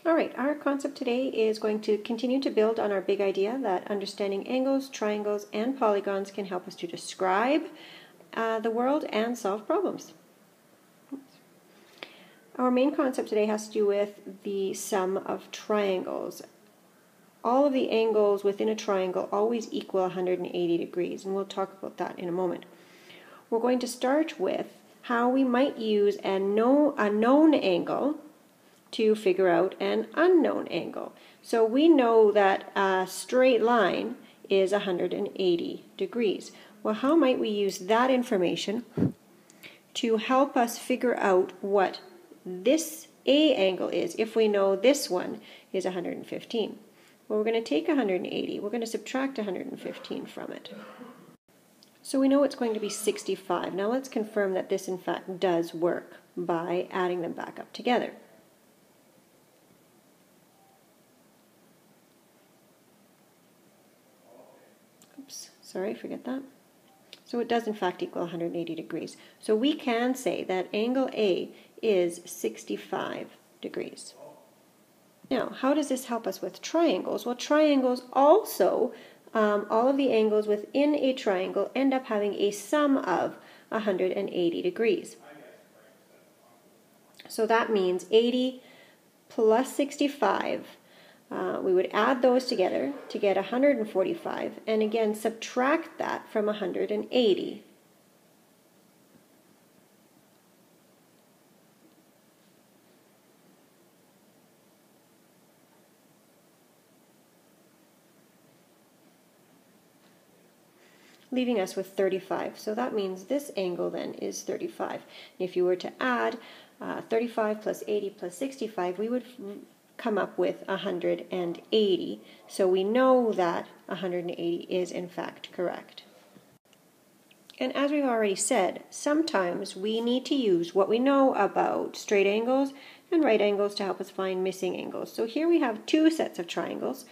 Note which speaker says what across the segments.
Speaker 1: All right, our concept today is going to continue to build on our big idea that understanding angles, triangles, and polygons can help us to describe the world and solve problems. Our main concept today has to do with the sum of triangles. All of the angles within a triangle always equal 180 degrees, and we'll talk about that in a moment. We're going to start with how we might use a known angle to figure out an unknown angle. So we know that a straight line is 180 degrees. Well, how might we use that information to help us figure out what this A angle is if we know this one is 115? Well, we're going to take 180, we're going to subtract 115 from it. So we know it's going to be 65. Now let's confirm that this in fact does work by adding them back up together. Oops, sorry, forget that. So it does in fact equal 180 degrees. So we can say that angle A is 65 degrees. Now, how does this help us with triangles? Well, triangles also, all of the angles within a triangle end up having a sum of 180 degrees. So that means 80 plus 65. We would add those together to get 145, and again subtract that from 180. Leaving us with 35. So that means this angle then is 35. And if you were to add 35 plus 80 plus 65, we would come up with 180. So we know that 180 is in fact correct. And as we've already said, sometimes we need to use what we know about straight angles and right angles to help us find missing angles. So here we have two sets of triangles.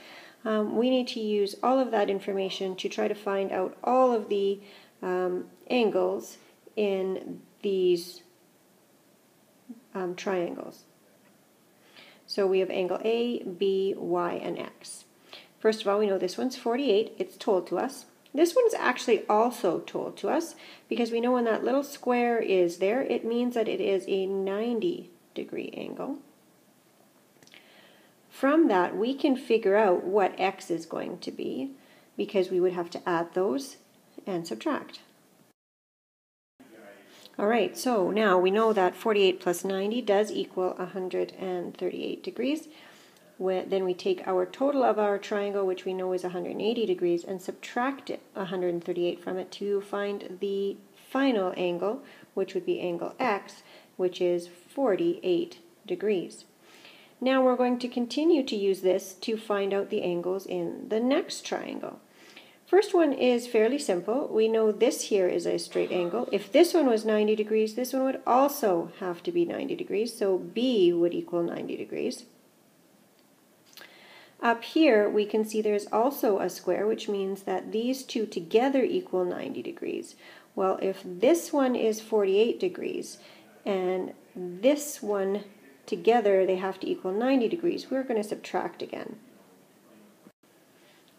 Speaker 1: We need to use all of that information to try to find out all of the angles in these triangles. So we have angle A, B, Y, and X. First of all, we know this one's 48. It's told to us. This one's actually also told to us because we know when that little square is there, it means that it is a 90-degree angle. From that, we can figure out what X is going to be because we would have to add those and subtract. All right, so now we know that 48 plus 90 does equal 138 degrees. Then we take our total of our triangle, which we know is 180 degrees, and subtract 138 from it to find the final angle, which would be angle X, which is 48 degrees. Now we're going to continue to use this to find out the angles in the next triangle. First one is fairly simple. We know this here is a straight angle. If this one was 90 degrees, this one would also have to be 90 degrees, so B would equal 90 degrees. Up here we can see there's also a square, which means that these two together equal 90 degrees. Well, if this one is 48 degrees and this one together they have to equal 90 degrees, we're going to subtract again.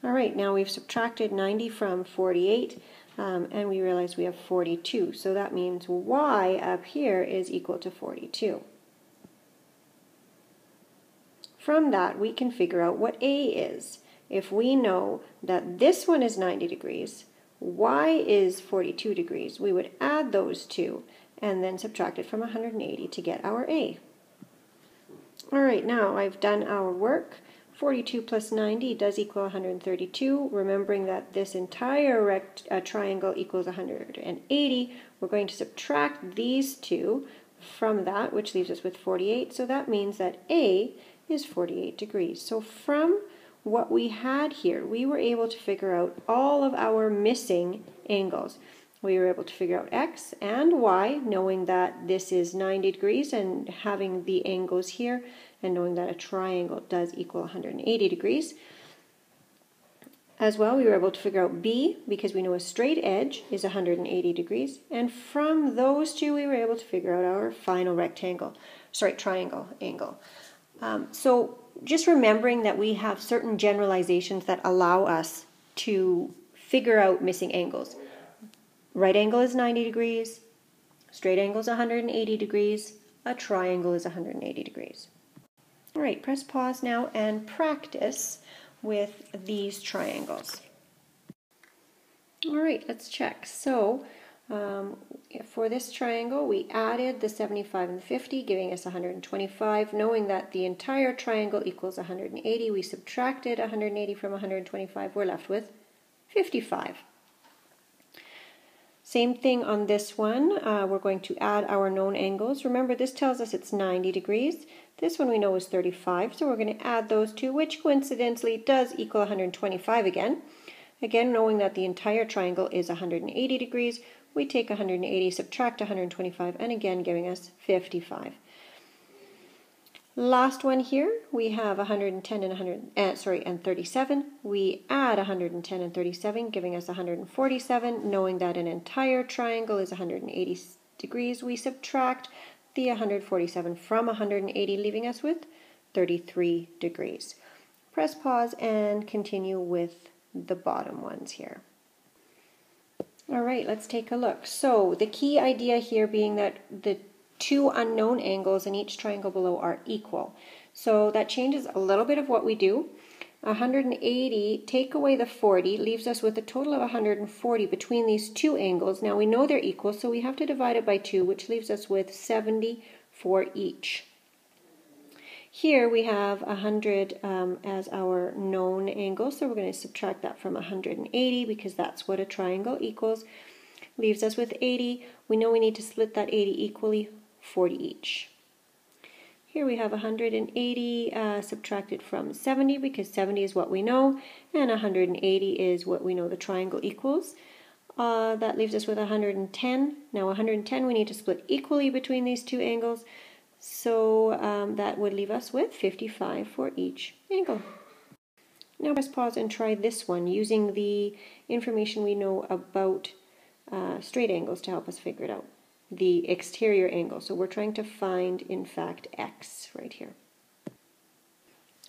Speaker 1: All right, now we've subtracted 90 from 48 and we realize we have 42. So that means Y up here is equal to 42. From that, we can figure out what A is. If we know that this one is 90 degrees, Y is 42 degrees, we would add those two and then subtract it from 180 to get our A. All right, now I've done our work. 42 plus 90 does equal 132. Remembering that this entire triangle equals 180, we're going to subtract these two from that, which leaves us with 48. So that means that A is 48 degrees. So from what we had here, we were able to figure out all of our missing angles. We were able to figure out X and Y, knowing that this is 90 degrees and having the angles here, and knowing that a triangle does equal 180 degrees. As well, we were able to figure out B because we know a straight edge is 180 degrees, and from those two we were able to figure out our final triangle angle. So just remembering that we have certain generalizations that allow us to figure out missing angles. Right angle is 90 degrees, straight angle is 180 degrees, a triangle is 180 degrees. All right, press pause now and practice with these triangles. All right, let's check. So for this triangle, we added the 75 and the 50, giving us 125. Knowing that the entire triangle equals 180, we subtracted 180 from 125. We're left with 55. Same thing on this one. We're going to add our known angles. Remember, this tells us it's 90 degrees. This one we know is 35, so we're going to add those two, which coincidentally does equal 125 again. Again, knowing that the entire triangle is 180 degrees, we take 180, subtract 125, and again giving us 55. Last one here, we have 110 and 37. We add 110 and 37, giving us 147. Knowing that an entire triangle is 180 degrees, we subtract the 147 from 180, leaving us with 33 degrees. Press pause and continue with the bottom ones here. All right, let's take a look. So the key idea here being that the two unknown angles in each triangle below are equal. So that changes a little bit of what we do. 180, take away the 40, leaves us with a total of 140 between these two angles. Now we know they're equal, so we have to divide it by 2, which leaves us with 70 for each. Here we have 100 as our known angle, so we're going to subtract that from 180 because that's what a triangle equals. Leaves us with 80. We know we need to split that 80 equally, 40 each. Here we have 180 subtracted from 70 because 70 is what we know, and 180 is what we know the triangle equals. That leaves us with 110. Now 110 we need to split equally between these two angles, so that would leave us with 55 for each angle. Now press pause and try this one using the information we know about straight angles to help us figure it out. The exterior angle. So we're trying to find, in fact, x right here.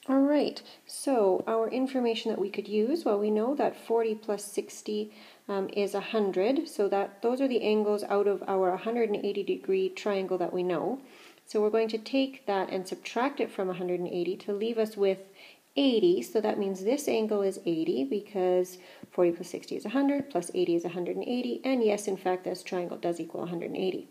Speaker 1: All right, so our information that we could use, well, we know that 40 plus 60 is 100, so that those are the angles out of our 180 degree triangle that we know. So we're going to take that and subtract it from 180 to leave us with 80, so that means this angle is 80 because 40 plus 60 is 100, plus 80 is 180, and yes, in fact, this triangle does equal 180.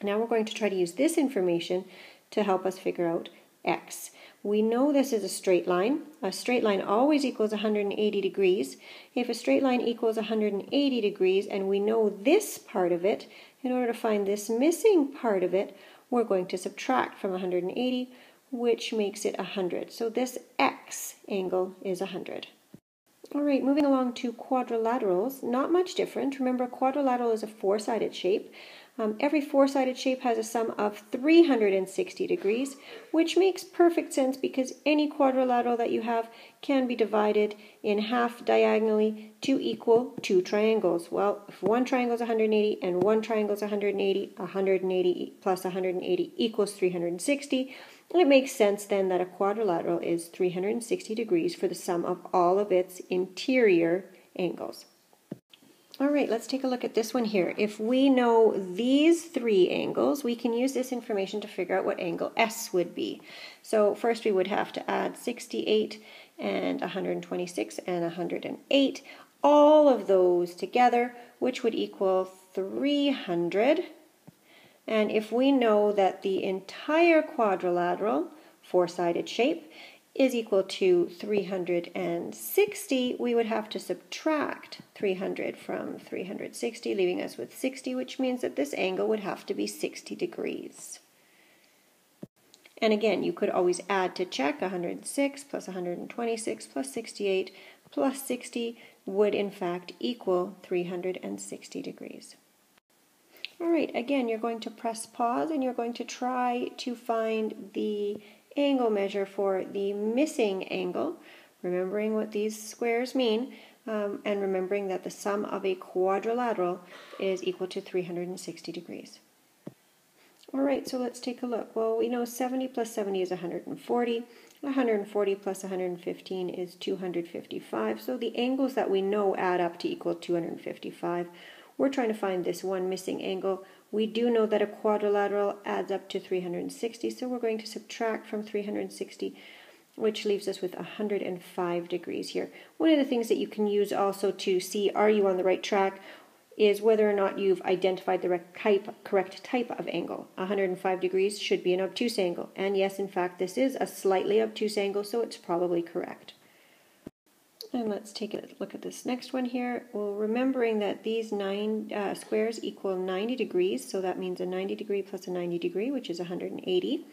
Speaker 1: Now we're going to try to use this information to help us figure out x. We know this is a straight line. A straight line always equals 180 degrees. If a straight line equals 180 degrees and we know this part of it, in order to find this missing part of it, we're going to subtract from 180, which makes it 100. So this x angle is 100. All right, moving along to quadrilaterals, not much different. Remember, a quadrilateral is a four-sided shape. Every four-sided shape has a sum of 360 degrees, which makes perfect sense because any quadrilateral that you have can be divided in half diagonally to equal two triangles. Well, if one triangle is 180 and one triangle is 180, 180 plus 180 equals 360. It makes sense then that a quadrilateral is 360 degrees for the sum of all of its interior angles. All right, let's take a look at this one here. If we know these three angles, we can use this information to figure out what angle S would be. So first we would have to add 68 and 126 and 108, all of those together, which would equal 300. And if we know that the entire quadrilateral, four-sided shape, is equal to 360, we would have to subtract 300 from 360, leaving us with 60, which means that this angle would have to be 60 degrees. And again, you could always add to check. 106 plus 126 plus 68 plus 60 would in fact equal 360 degrees. All right, again, you're going to press pause and you're going to try to find the angle measure for the missing angle, remembering what these squares mean, and remembering that the sum of a quadrilateral is equal to 360 degrees. All right, so let's take a look. Well, we know 70 plus 70 is 140. 140 plus 115 is 255. So the angles that we know add up to equal 255. We're trying to find this one missing angle. We do know that a quadrilateral adds up to 360, so we're going to subtract from 360, which leaves us with 105 degrees here. One of the things that you can use also to see are you on the right track is whether or not you've identified the correct type of angle. 105 degrees should be an obtuse angle, and yes, in fact, this is a slightly obtuse angle, so it's probably correct. And let's take a look at this next one here. Well, remembering that these 9 squares equal 90 degrees, so that means a 90 degree plus a 90 degree, which is 180.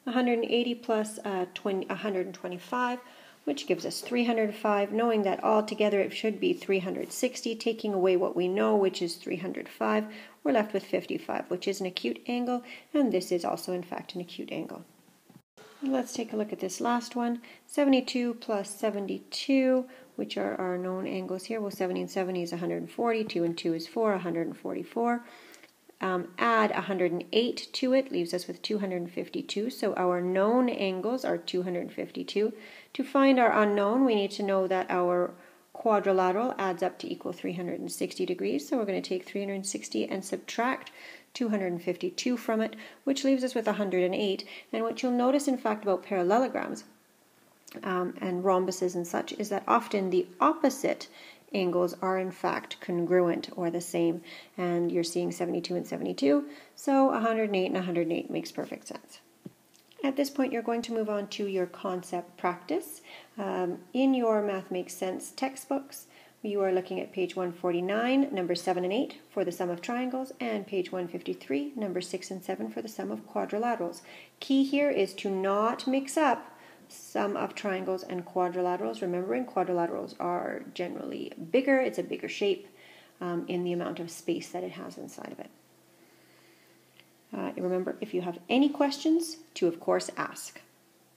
Speaker 1: 180 plus 125, which gives us 305, knowing that altogether it should be 360, taking away what we know, which is 305, we're left with 55, which is an acute angle, and this is also, in fact, an acute angle. Let's take a look at this last one. 72 plus 72, which are our known angles here. Well, 70 and 70 is 140, 2 and 2 is 4, 144. Add 108 to it, leaves us with 252. So our known angles are 252. To find our unknown, we need to know that our quadrilateral adds up to equal 360 degrees. So we're going to take 360 and subtract 252 from it, which leaves us with 108. And what you'll notice, in fact, about parallelograms and rhombuses and such is that often the opposite angles are in fact congruent or the same, and you're seeing 72 and 72, so 108 and 108 makes perfect sense. At this point, you're going to move on to your concept practice. In your Math Makes Sense textbooks, you are looking at page 149, numbers 7 and 8 for the sum of triangles, and page 153, numbers 6 and 7 for the sum of quadrilaterals. Key here is to not mix up sum of triangles and quadrilaterals. Remembering quadrilaterals are generally bigger, it's a bigger shape in the amount of space that it has inside of it. Remember, if you have any questions, to of course ask.